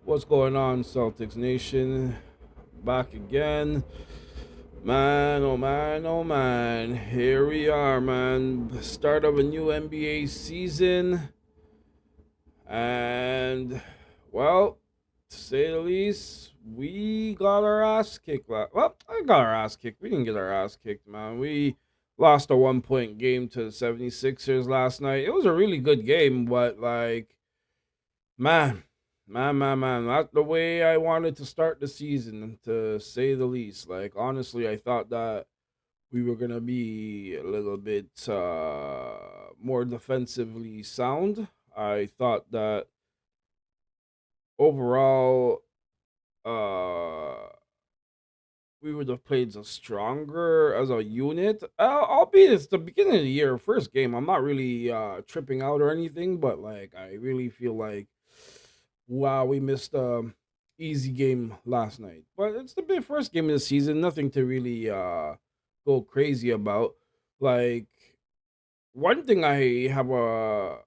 What's going on, Celtics Nation? Back again. Man, oh man, oh man. Here we are, man. Start of a new NBA season. And, well, to say the least, we got our ass kicked. Well, I got our ass kicked. We didn't get our ass kicked, man. We lost a 1 point game to the 76ers last night. It was a really good game, but, man, man. Not the way I wanted to start the season, to say the least. Like, honestly, I thought that we were going to be a little bit more defensively sound. I thought that overall, uh, we would have played stronger as a unit. Albeit it's the beginning of the year, first game. I'm not really tripping out or anything, but like I really feel like wow, we missed easy game last night. But it's the first game of the season, nothing to really go crazy about. Like one thing I have a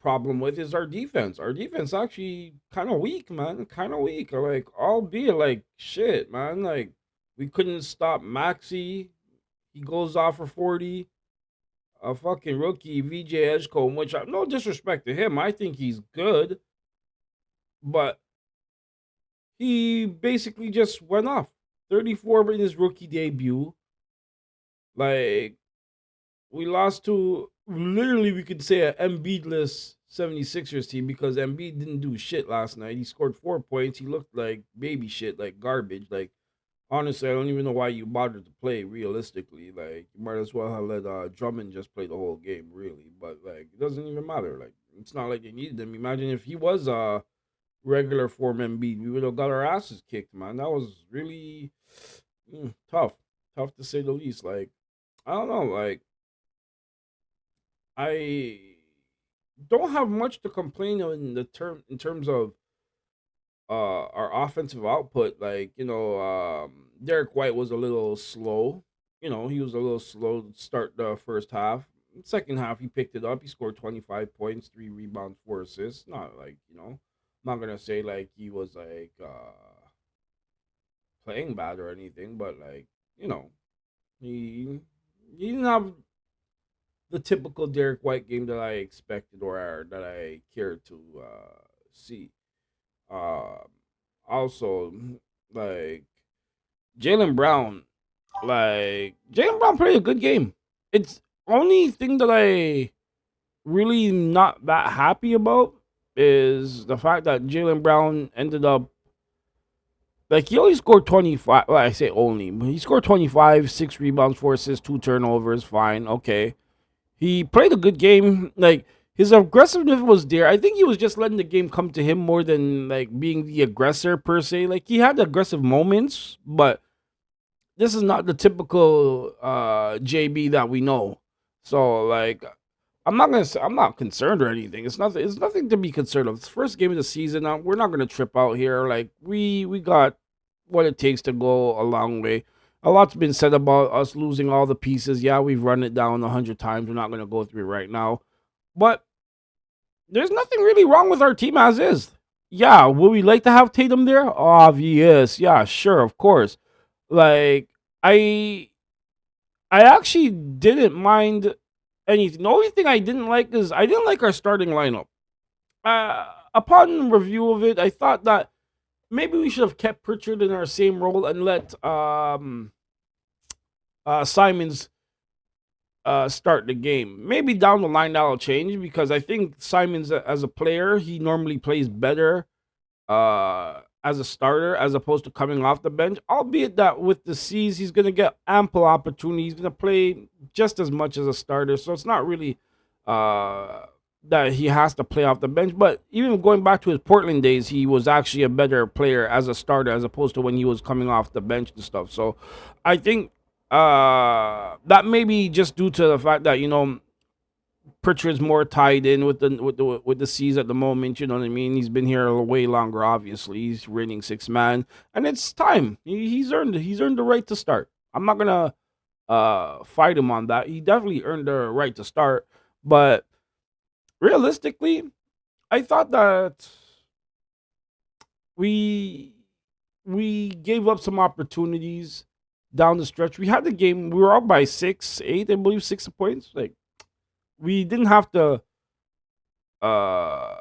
problem with is our defense. Our defense actually kind of weak, man. Kind of weak. Like, albeit like shit, man. Like, we couldn't stop Maxi. He goes off for 40. A fucking rookie, VJ Edgecombe, which no disrespect to him. I think he's good, but he basically just went off. 34 in his rookie debut. Like, we lost to literally we could say an Embiid-less 76ers team because Embiid didn't do shit last night. He scored 4 points. He looked like baby shit, like garbage. Like honestly, I don't even know why you bothered to play realistically. Like you might as well have let Drummond just play the whole game, really. But like it doesn't even matter. Like it's not like they needed him. Imagine if he was regular form Embiid, we would have got our asses kicked, man. That was really tough. Tough to say the least. Like I don't know, like I don't have much to complain in the in terms of our offensive output. Like, Derek White was a little slow. He was a little slow to start the first half. Second half he picked it up. He scored 25 points, 3 rebounds, 4 assists. Not like, I'm not gonna say like he was like playing bad or anything, but like, you know, he he didn't have the typical Derek White game that I expected or that I cared to see. Um, Also, like Jalen Brown, Jalen Brown played a good game. It's only thing that I really not that happy about is the fact that Jalen Brown ended up like he only scored 25. Well, I say only, but he scored 25, 6 rebounds, 4 assists, 2 turnovers. Fine, okay. He played a good game. Like his aggressiveness was there. I think he was just letting the game come to him more than like being the aggressor per se. Like he had aggressive moments, but this is not the typical JB that we know. So like I'm not concerned or anything. It's nothing to be concerned of. It's the first game of the season. We're not gonna trip out here. Like we got what it takes to go a long way. A lot's been said about us losing all the pieces. Yeah, we've run it down 100 times. We're not gonna go through it right now. But there's nothing really wrong with our team as is. Yeah, would we like to have Tatum there? Obvious. Yeah, sure, of course. Like I I actually didn't mind anything. The only thing I didn't like is I didn't like our starting lineup. Upon review of it, I thought that maybe we should have kept Pritchard in our same role and let Simons start the game. Maybe down the line that'll change because I think Simons as a player he normally plays better as a starter as opposed to coming off the bench. Albeit that with the C's, he's going to get ample opportunity. He's going to play just as much as a starter, so it's not really uh, that he has to play off the bench. But even going back to his Portland days, he was actually a better player as a starter as opposed to when he was coming off the bench and stuff. So I think that may be just due to the fact that Pritchard's more tied in with the C's at the moment. You know what I mean? He's been here way longer. Obviously, he's reigning six man, and it's time. He's earned the right to start. I'm not gonna fight him on that. He definitely earned the right to start. But realistically, I thought that we we gave up some opportunities down the stretch. We had the game. We were up by 6, 8, I believe, 6 points. Like we didn't have to. Uh,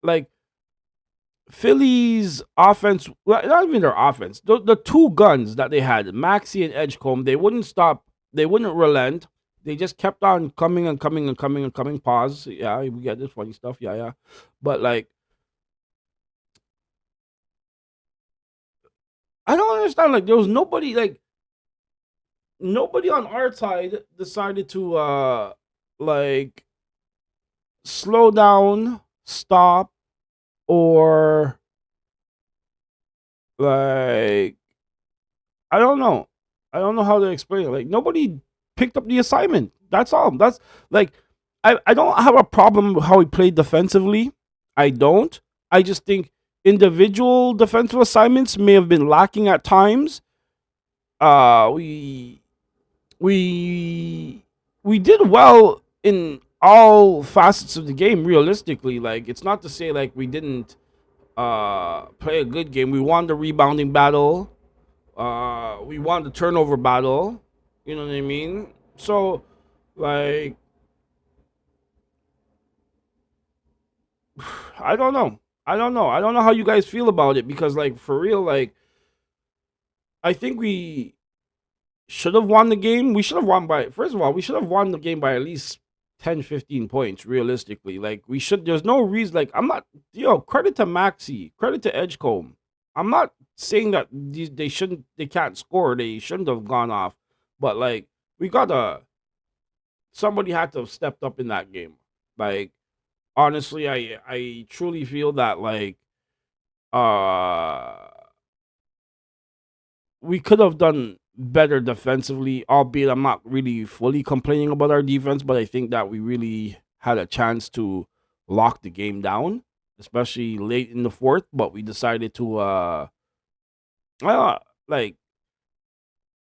like Philly's offense, well, not even their offense. The two guns that they had, Maxi and Edgecombe, they wouldn't stop. They wouldn't relent. They just kept on coming and coming and coming and coming. Pause. Yeah, we get this funny stuff. Yeah, yeah. But like, I don't understand. Like, there was nobody. Like, nobody on our side decided to like slow down, stop, or like I don't know. I don't know how to explain it. Like nobody picked up the assignment. That's all. That's like I don't have a problem with how he played defensively. I don't. I just think individual defensive assignments may have been lacking at times. Uh we we we did well in all facets of the game realistically. Like it's not to say like we didn't play a good game. We won the rebounding battle. We won the turnover battle. You know what I mean? So, like, I don't know. I don't know. I don't know how you guys feel about it because, like, for real, like, I think we should have won the game. We should have won by, first of all, we should have won the game by at least 10, 15 points, realistically. Like, we should, there's no reason, like, I'm not, credit to Maxi, credit to Edgecombe. I'm not saying that they shouldn't, they can't score, they shouldn't have gone off, but, like, we gotta, somebody had to have stepped up in that game. Like, honestly, I truly feel that, like, uh, we could have done better defensively, albeit I'm not really fully complaining about our defense, but I think that we really had a chance to lock the game down, especially late in the fourth. But we decided to, uh like,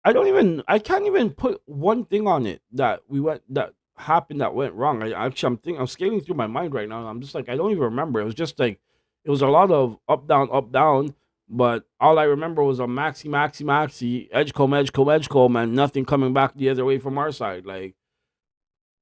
I can't even put one thing on it that that happened that went wrong. I'm scaling through my mind right now. And I'm just like, I don't even remember. It was just like, it was a lot of up, down, up, down. But all I remember was a maxi, maxi, maxi, edgecombe, edgecombe, edgecombe, and nothing coming back the other way from our side. Like,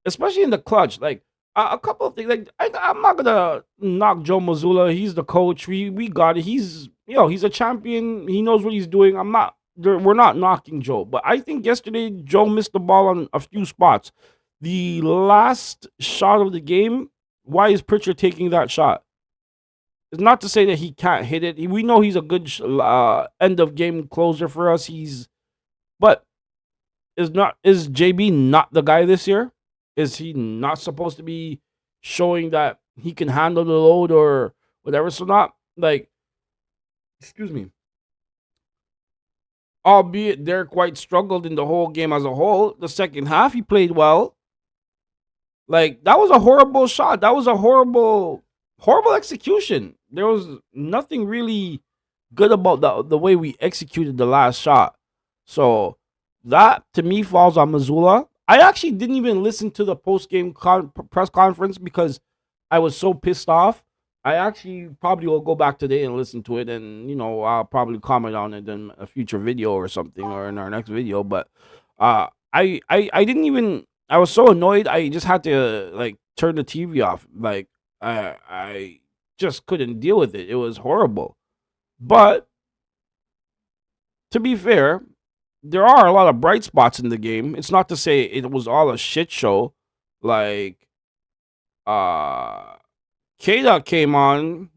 especially in the clutch. Like, a couple of things. Like, I'm not gonna knock Joe Mazzulla. He's the coach. We got it. He's a champion. He knows what he's doing. I'm not. We're not knocking Joe, but I think yesterday Joe missed the ball on a few spots. The last shot of the game. Why is Pritchard taking that shot? It's not to say that he can't hit it. We know he's a good end of game closer for us. But is JB not the guy this year? Is he not supposed to be showing that he can handle the load or whatever? So not like, excuse me. Albeit Derek White struggled in the whole game as a whole. The second half he played well. Like that was a horrible shot. That was a horrible execution. There was nothing really good about the way we executed the last shot. So that to me falls on Missoula. I actually didn't even listen to the post game press conference because I was so pissed off. I actually probably will go back today and listen to it, and I'll probably comment on it in a future video or something, or in our next video. But I didn't even. I was so annoyed. I just had to like turn the TV off. Like I just couldn't deal with it. It was horrible. But to be fair, there are a lot of bright spots in the game. It's not to say it was all a shit show. Like uh Kada came on,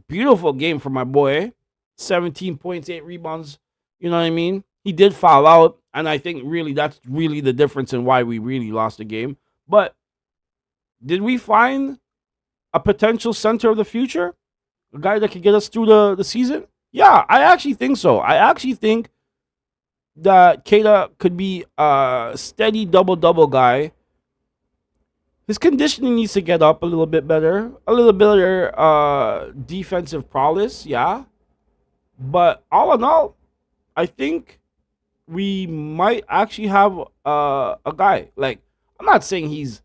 beautiful game for my boy. 17 points, 8 rebounds. You know what I mean? He did foul out, and I think really that's really the difference in why we really lost the game. But did we find a potential center of the future? A guy that could get us through the season? Yeah, I actually think so. I actually think that Kada could be a steady double guy. His conditioning needs to get up a little bit better, a little better defensive prowess, yeah. But all in all, I think we might actually have a guy. Like, I'm not saying he's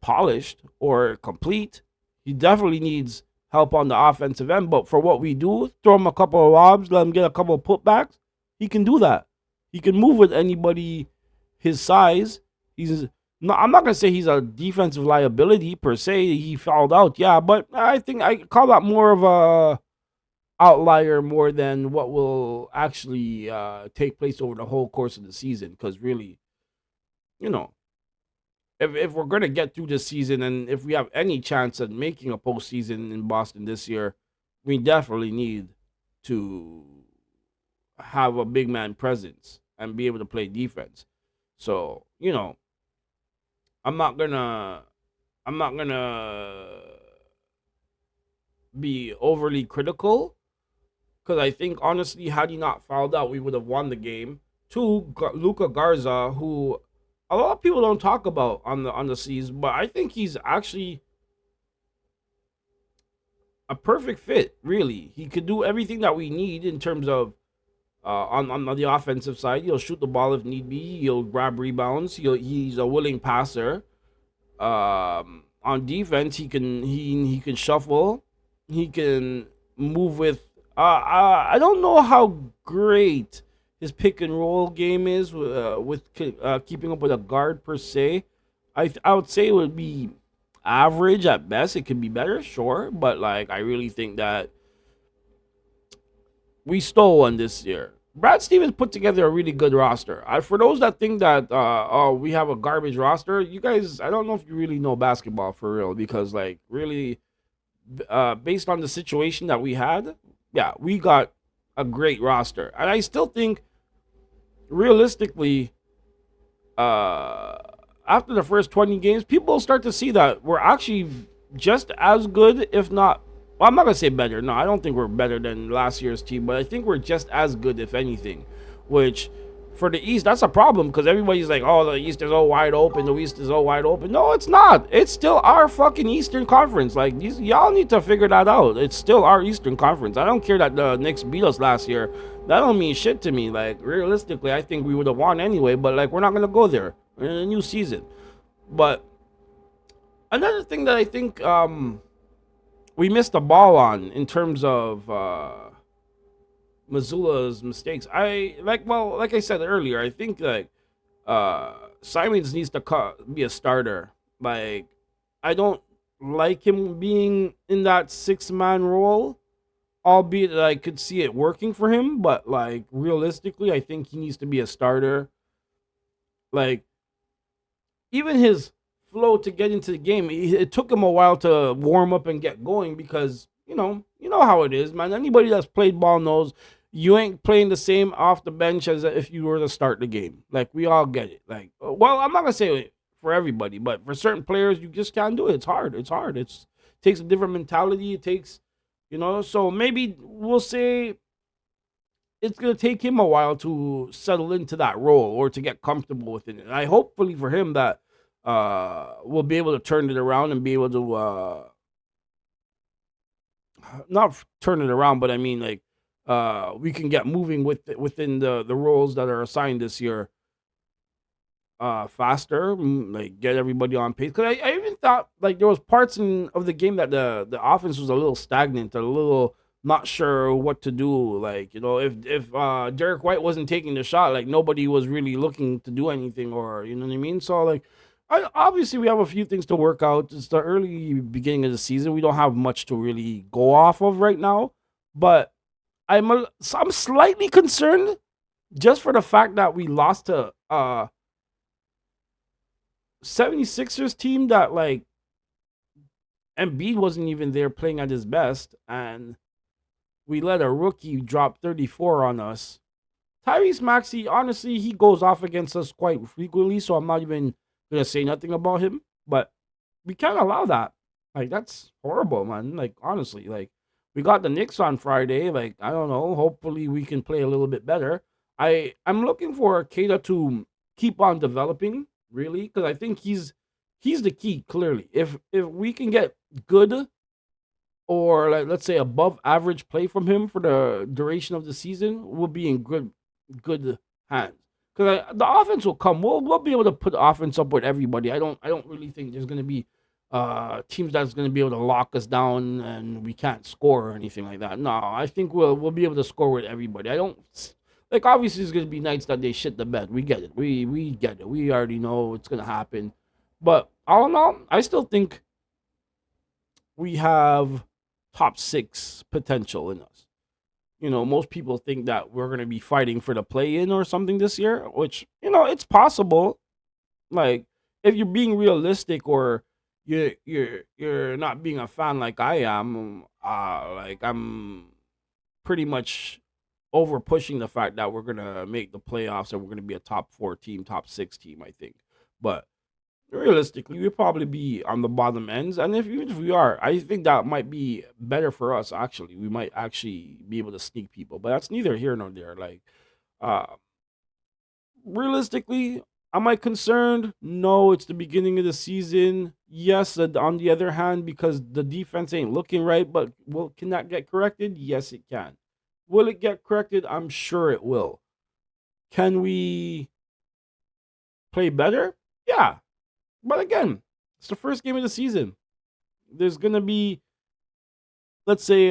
polished or complete. He definitely needs help on the offensive end. But for what we do, throw him a couple of lobs, let him get a couple of putbacks. He can do that. He can move with anybody his size. He's no, I'm not gonna say he's a defensive liability per se. He fouled out, yeah, but I think I call that more of a outlier more than what will actually take place over the whole course of the season. Because really, you know, if we're gonna get through this season and if we have any chance at making a postseason in Boston this year, we definitely need to have a big man presence and be able to play defense. So I'm not gonna I'm not gonna be overly critical because I think honestly, had he not fouled out, we would have won the game. Two, Luca Garza, who a lot of people don't talk about on the season, but I think he's actually a perfect fit. Really, he could do everything that we need in terms of on the offensive side. He'll shoot the ball if need be. He'll grab rebounds. He's a willing passer. On defense, he can shuffle. He can move with. I don't know how great his pick and roll game is with keeping up with a guard per se. I would say it would be average at best. It could be better, sure, but like I really think that we stole one this year. Brad Stevens put together a really good roster. For those that think that oh we have a garbage roster, you guys, I don't know if you really know basketball for real because like really based on the situation that we had, yeah, we got a great roster, and I still think realistically, uh, after the first 20 games, people will start to see that we're actually just as good, if not. Well, I'm not gonna say better. No, I don't think we're better than last year's team, but I think we're just as good, if anything. Which, for the East, that's a problem because everybody's like, "Oh, the East is all wide open. The East is all wide open." No, it's not. It's still our fucking Eastern Conference. Like y'all need to figure that out. It's still our Eastern Conference. I don't care that the Knicks beat us last year. That don't mean shit to me. Like realistically, I think we would have won anyway. But like, we're not gonna go there. We're in a new season. But another thing that I think we missed the ball on in terms of Missoula's mistakes. Like I said earlier, I think like uh Simons needs to be a starter. Like I don't like him being in that 6 man role, albeit that I could see it working for him, but like realistically, I think he needs to be a starter. Like even his flow to get into the game, it took him a while to warm up and get going because you know how it is, man. Anybody that's played ball knows you ain't playing the same off the bench as if you were to start the game. Like we all get it. Like, well, I'm not gonna say it for everybody, but for certain players, you just can't do it. It's hard. It's hard. It takes a different mentality. It takes, so maybe we'll say it's gonna take him a while to settle into that role or to get comfortable with it. And I hopefully for him that we'll be able to turn it around and be able to not turn it around, but I mean like we can get moving within the roles that are assigned this year faster, like get everybody on pace. Because I even thought like there was parts of the game that the offense was a little stagnant, a little not sure what to do. Like if Derek White wasn't taking the shot, like nobody was really looking to do anything, or you know what I mean. So like, obviously we have a few things to work out. It's the early beginning of the season. We don't have much to really go off of right now, but I'm slightly concerned just for the fact that we lost to 76ers team that like Embiid wasn't even there playing at his best, and we let a rookie drop 34 on us. Tyrese Maxey, honestly, he goes off against us quite frequently, so I'm not even gonna say nothing about him. But we can't allow that. Like that's horrible, man. Like honestly, like we got the Knicks on Friday. Like I don't know. Hopefully we can play a little bit better. I'm looking for Kata to keep on developing really because I think he's the key clearly. If we can get good or like let's say above average play from him for the duration of the season, we'll be in good hands. Because the offense will come. We'll be able to put offense up with everybody. I don't really think there's gonna be teams that's going to be able to lock us down and we can't score or anything like that. No, I think we'll be able to score with everybody. I don't like obviously it's going to be nights that they shit the bed. We get it. We get it. We already know it's going to happen. But all in all, I still think we have top 6 potential in us. Most people think that we're going to be fighting for the play in or something this year, which, it's possible. Like, if you're being realistic or you're not being a fan like I am, like I'm pretty much over pushing the fact that we're gonna make the playoffs and we're gonna be a top 4 team, top 6 team, I think. But realistically, we'll probably be on the bottom ends, and if even if we are, I think that might be better for us. Actually, we might actually be able to sneak people, but that's neither here nor there. Like, uh, realistically, am I concerned? No, it's the beginning of the season. Yes, on the other hand, because the defense ain't looking right, but can that get corrected? Yes, it can. Will it get corrected? I'm sure it will. Can we play better? Yeah. But again, it's the first game of the season. There's going to be, let's say,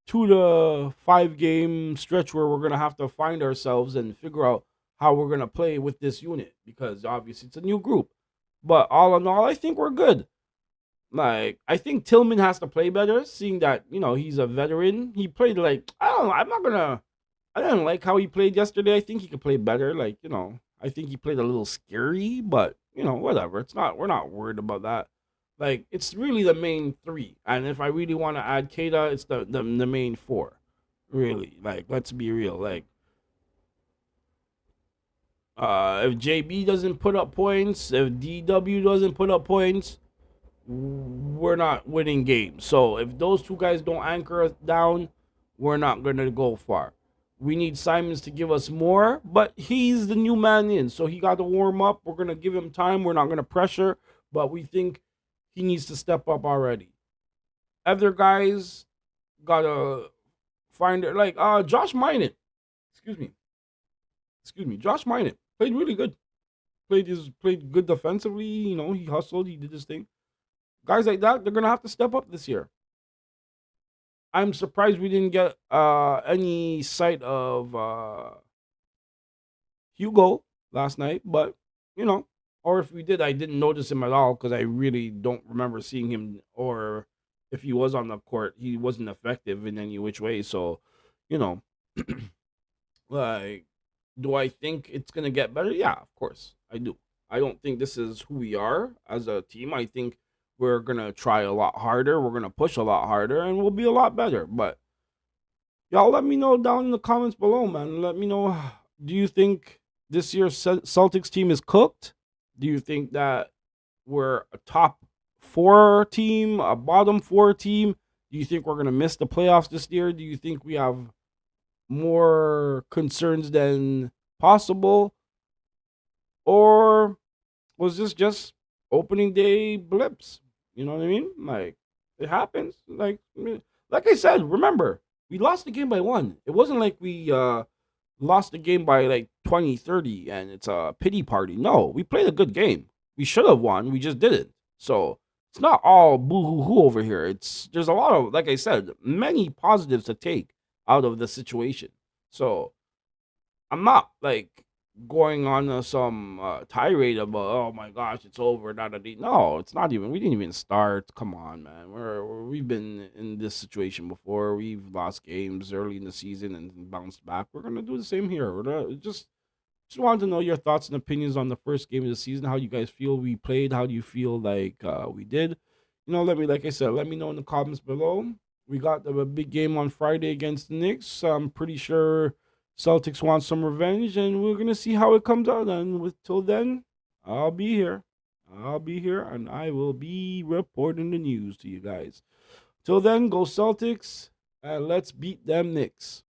2 to 5 game stretch where we're gonna have to find ourselves and figure out how we're gonna play with this unit because obviously it's a new group. But all in all, I think we're good. Like I think Tillman has to play better, seeing that he's a veteran. He played like I don't know. I'm not gonna. I didn't like how he played yesterday. I think he could play better. Like I think he played a little scary, but whatever. It's not. We're not worried about that. Like it's really the main 3, and if I really want to add Keita, it's the main 4. Really, like let's be real. Like if JB doesn't put up points, if DW doesn't put up points, we're not winning games. So if those 2 guys don't anchor us down, we're not gonna go far. We need Simons to give us more, but he's the new man in, so he got to warm up. We're gonna give him time. We're not gonna pressure, but we think he needs to step up already. Other guys gotta find it. Like Josh Minot. Excuse me. Excuse me. Josh Minot played really good. Played good defensively. He hustled. He did his thing. Guys like that, they're gonna have to step up this year. I'm surprised we didn't get any sight of Hugo last night, but or if we did, I didn't notice him at all because I really don't remember seeing him. Or if he was on the court, he wasn't effective in any which way. So, you know, like, do I think it's gonna get better? Yeah, of course I do. I don't think this is who we are as a team. I think we're gonna try a lot harder. We're gonna push a lot harder, and we'll be a lot better. But y'all, let me know down in the comments below, man. Let me know. Do you think this year's Celtics team is cooked? Do you think that we're a top 4 team, a bottom 4 team? Do you think we're gonna miss the playoffs this year? Do you think we have more concerns than possible? Or was this just opening day blips? You know what I mean? Like, it happens. Like I said, remember, we lost the game by 1. It wasn't like we lost the game by like 20, 30, and it's a pity party. No, we played a good game. We should have won. We just didn't. So it's not all boo hoo hoo over here. There's a lot of, like I said, many positives to take out of the situation. So I'm not like going on some tirade about, oh my gosh, it's over. Da, da, da. No, it's not even. We didn't even start. Come on, man. We've been in this situation before. We've lost games early in the season and bounced back. We're gonna do the same here. We're gonna just wanted to know your thoughts and opinions on the first game of the season. How you guys feel we played? How do you feel like we did? Like I said, let me know in the comments below. We got a big game on Friday against the Knicks. I'm pretty sure Celtics want some revenge, and we're gonna see how it comes out. And till then, I'll be here. I'll be here, and I will be reporting the news to you guys. Till then, go Celtics, and let's beat them Knicks.